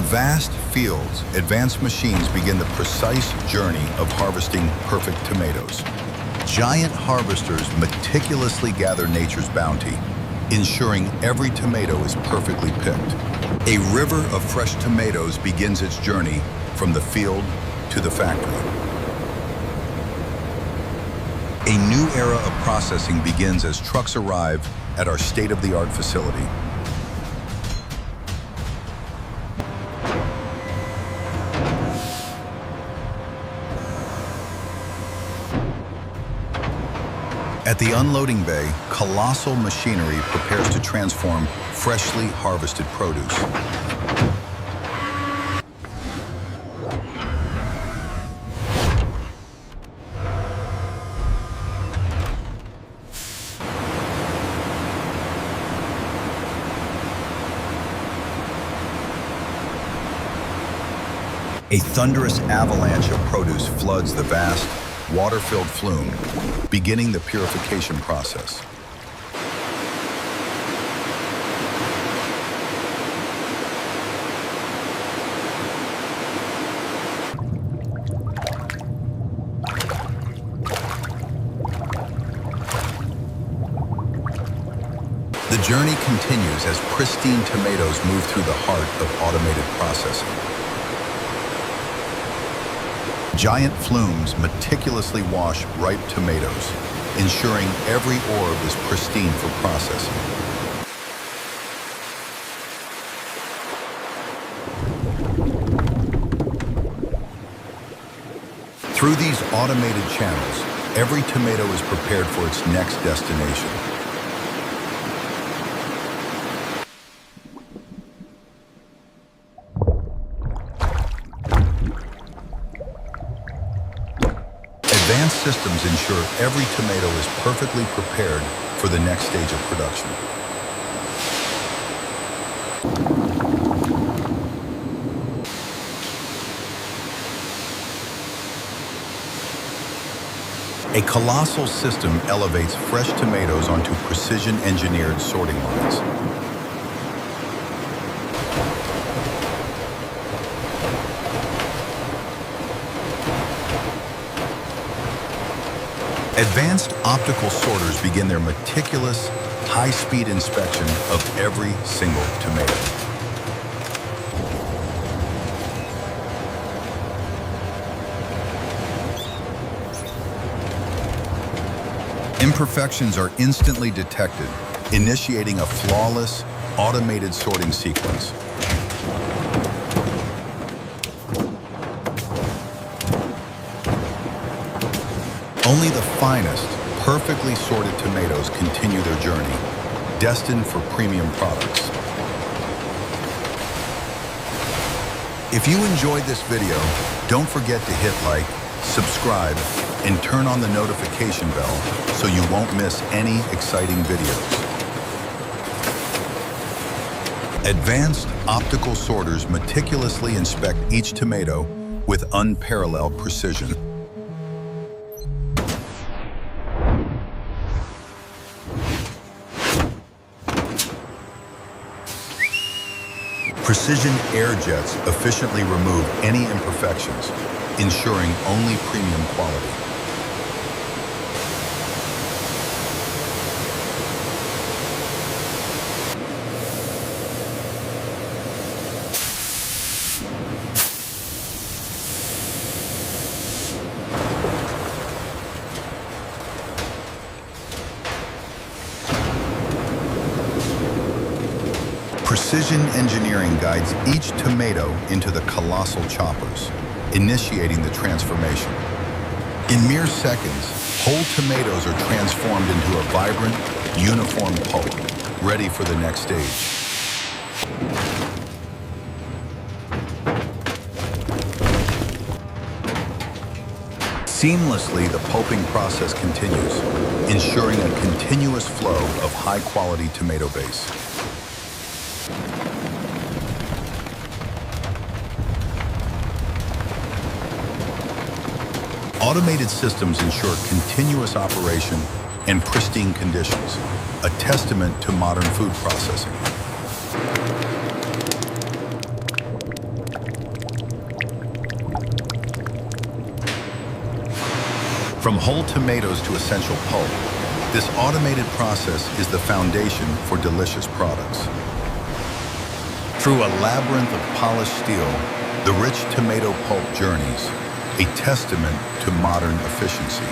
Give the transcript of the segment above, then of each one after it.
vast fields, advanced machines begin the precise journey of harvesting perfect tomatoes. Giant harvesters meticulously gather nature's bounty, ensuring every tomato is perfectly picked. A river of fresh tomatoes begins its journey from the field to the factory. A new era of processing begins as trucks arrive at our state-of-the-art facility. At the unloading bay, colossal machinery prepares to transform freshly harvested produce. A thunderous avalanche of produce floods the vast, water-filled flume, beginning the purification process. The journey continues as pristine tomatoes move through the heart of automated processing. Giant flumes meticulously wash ripe tomatoes, ensuring every orb is pristine for processing. Through these automated channels, every tomato is prepared for its next destination. Advanced systems ensure every tomato is perfectly prepared for the next stage of production. A colossal system elevates fresh tomatoes onto precision-engineered sorting lines. Advanced optical sorters begin their meticulous, high-speed inspection of every single tomato. Imperfections are instantly detected, initiating a flawless, automated sorting sequence. Only the finest, perfectly sorted tomatoes continue their journey, destined for premium products. If you enjoyed this video, don't forget to hit like, subscribe, and turn on the notification bell so you won't miss any exciting videos. Advanced optical sorters meticulously inspect each tomato with unparalleled precision. Precision air jets efficiently remove any imperfections, ensuring only premium quality. Precision engineering guides each tomato into the colossal choppers, initiating the transformation. In mere seconds, whole tomatoes are transformed into a vibrant, uniform pulp, ready for the next stage. Seamlessly, the pulping process continues, ensuring a continuous flow of high-quality tomato base. Automated systems ensure continuous operation and pristine conditions, a testament to modern food processing. From whole tomatoes to essential pulp, this automated process is the foundation for delicious products. Through a labyrinth of polished steel, the rich tomato pulp journeys, a testament to modern efficiency.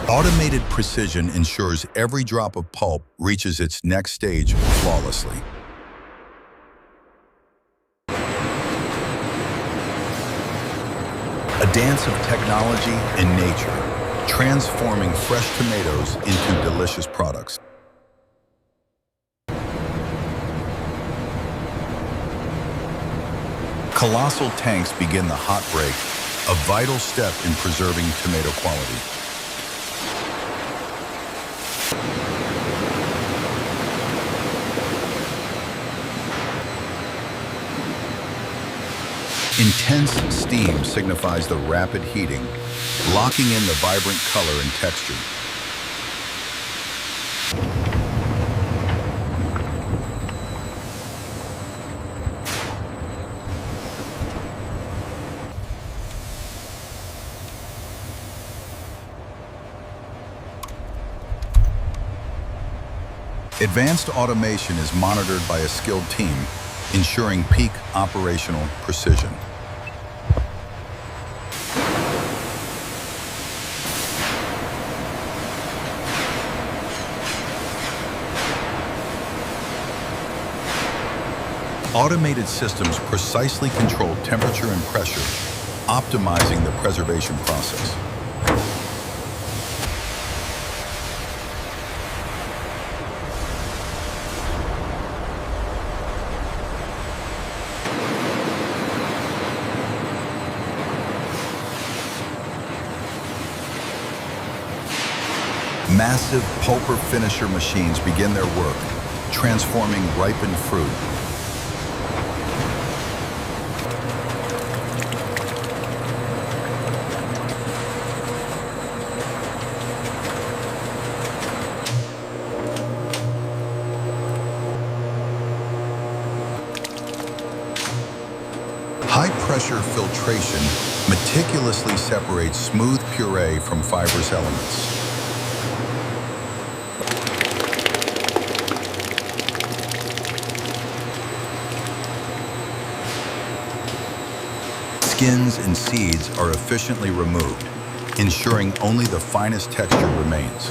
Automated precision ensures every drop of pulp reaches its next stage flawlessly. A dance of technology and nature, transforming fresh tomatoes into delicious products. Colossal tanks begin the hot break, a vital step in preserving tomato quality. Intense steam signifies the rapid heating, locking in the vibrant color and texture. Advanced automation is monitored by a skilled team, ensuring peak operational precision. Automated systems precisely control temperature and pressure, optimizing the preservation process. Massive pulper finisher machines begin their work, transforming ripened fruit. High-pressure filtration meticulously separates smooth puree from fibrous elements. Skins and seeds are efficiently removed, ensuring only the finest texture remains.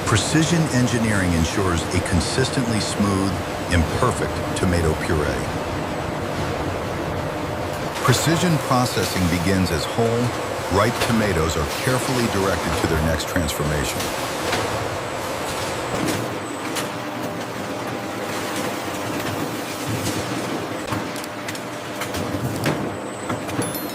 Precision engineering ensures a consistently smooth and perfect tomato puree. Precision processing begins as whole, ripe tomatoes are carefully directed to their next transformation.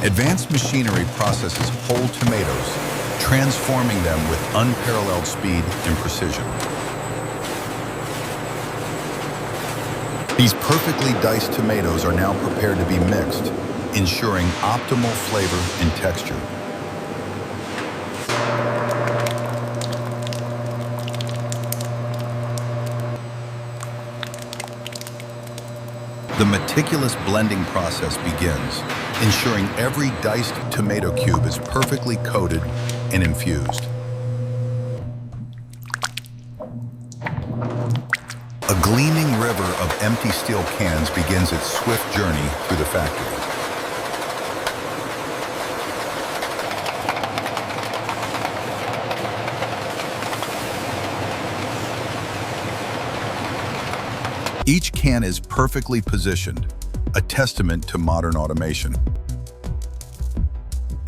Advanced machinery processes whole tomatoes, transforming them with unparalleled speed and precision. These perfectly diced tomatoes are now prepared to be mixed, ensuring optimal flavor and texture. The meticulous blending process begins, ensuring every diced tomato cube is perfectly coated and infused. A gleaming river of empty steel cans begins its swift journey through the factory. Each can is perfectly positioned, a testament to modern automation.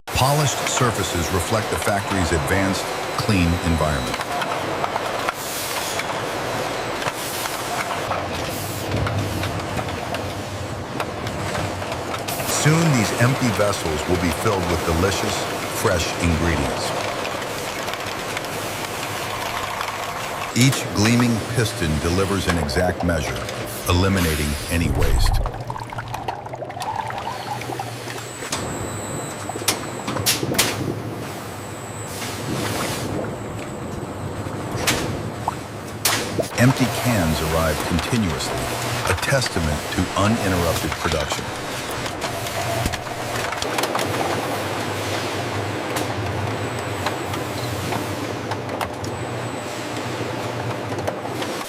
Polished surfaces reflect the factory's advanced, clean environment. Soon, these empty vessels will be filled with delicious, fresh ingredients. Each gleaming piston delivers an exact measure, eliminating any waste. Empty cans arrive continuously, a testament to uninterrupted production.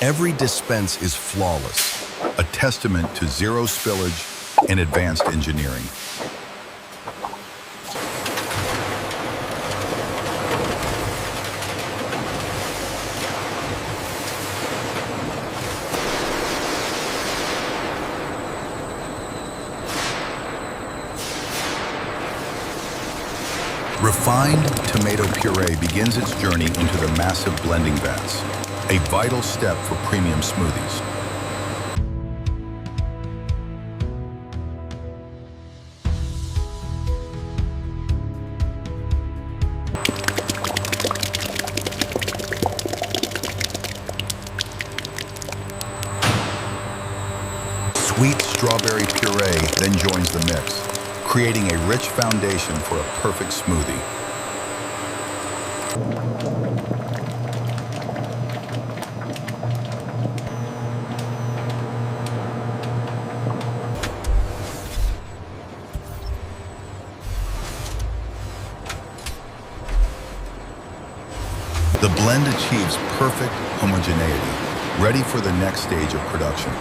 Every dispense is flawless, a testament to zero spillage and advanced engineering. Refined tomato puree begins its journey into the massive blending vats, a vital step for premium smoothies. Sweet strawberry puree then joins the mix, creating a rich foundation for a perfect smoothie. The blend achieves perfect homogeneity, ready for the next stage of production.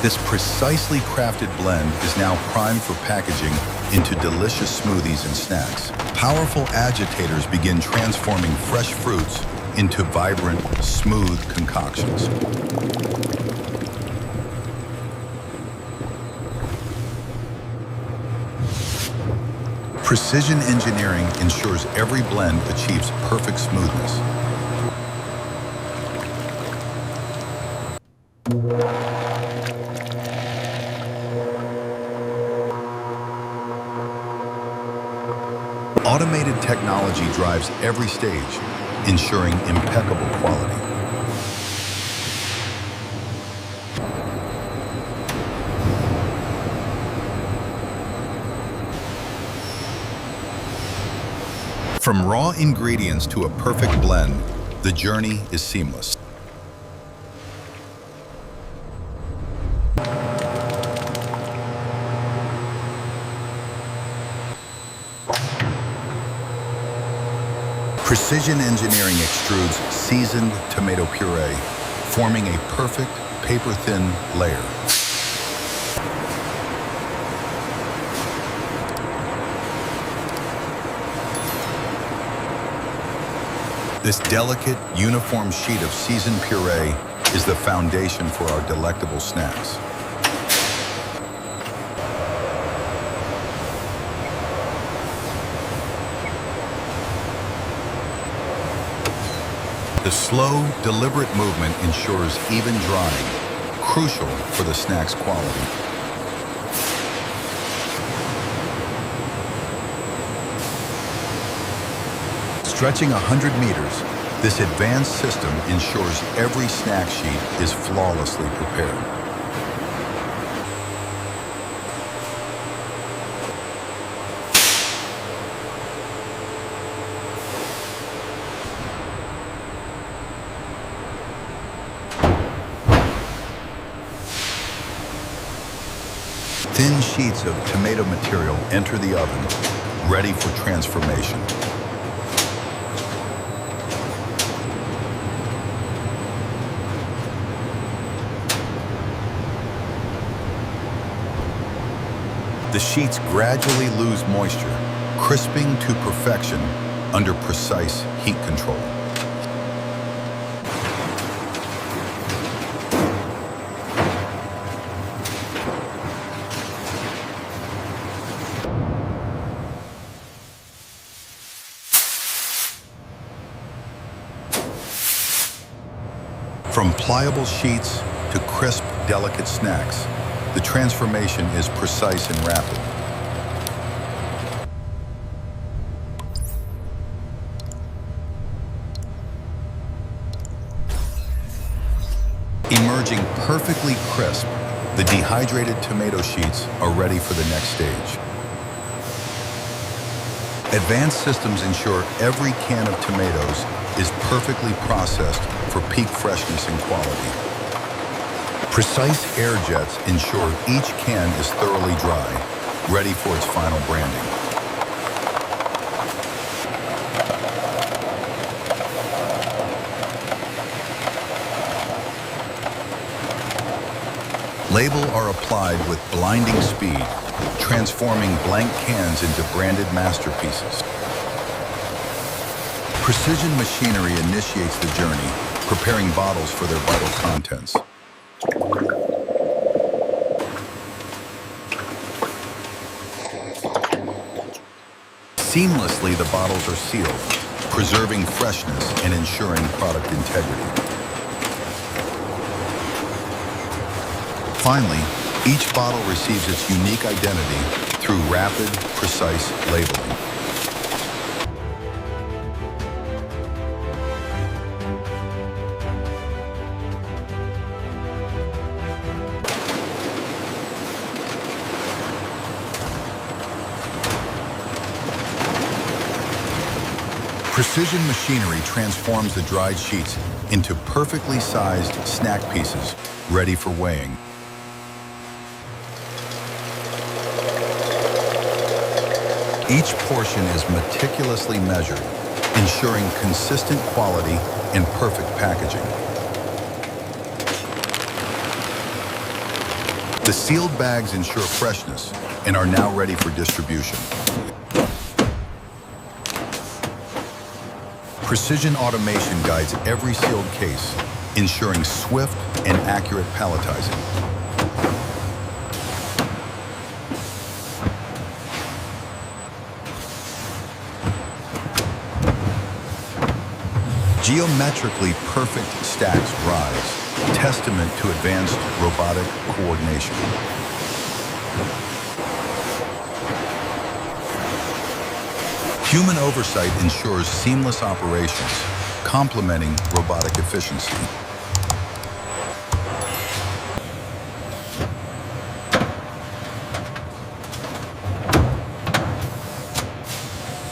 This precisely crafted blend is now primed for packaging into delicious smoothies and snacks. Powerful agitators begin transforming fresh fruits into vibrant, smooth concoctions. Precision engineering ensures every blend achieves perfect smoothness. Automated technology drives every stage, ensuring impeccable quality. From raw ingredients to a perfect blend, the journey is seamless. Precision engineering extrudes seasoned tomato puree, forming a perfect paper-thin layer. This delicate, uniform sheet of seasoned puree is the foundation for our delectable snacks. The slow, deliberate movement ensures even drying, crucial for the snack's quality. Stretching 100 meters, this advanced system ensures every snack sheet is flawlessly prepared. Thin sheets of tomato material enter the oven, ready for transformation. The sheets gradually lose moisture, crisping to perfection under precise heat control. From pliable sheets to crisp, delicate snacks, the transformation is precise and rapid. Emerging perfectly crisp, The dehydrated tomato sheets are ready for the next stage. Advanced systems ensure every can of tomatoes is perfectly processed for peak freshness and quality. Precise air jets ensure each can is thoroughly dry, ready for its final branding. Labels are applied with blinding speed, transforming blank cans into branded masterpieces. Precision machinery initiates the journey, preparing bottles for their vital contents. Seamlessly, the bottles are sealed, preserving freshness and ensuring product integrity. Finally, each bottle receives its unique identity through rapid, precise labeling. Precision machinery transforms the dried sheets into perfectly sized snack pieces, ready for weighing. Each portion is meticulously measured, ensuring consistent quality and perfect packaging. The sealed bags ensure freshness and are now ready for distribution. Precision automation guides every sealed case, ensuring swift and accurate palletizing. Geometrically perfect stacks rise, testament to advanced robotic coordination. Human oversight ensures seamless operations, complementing robotic efficiency.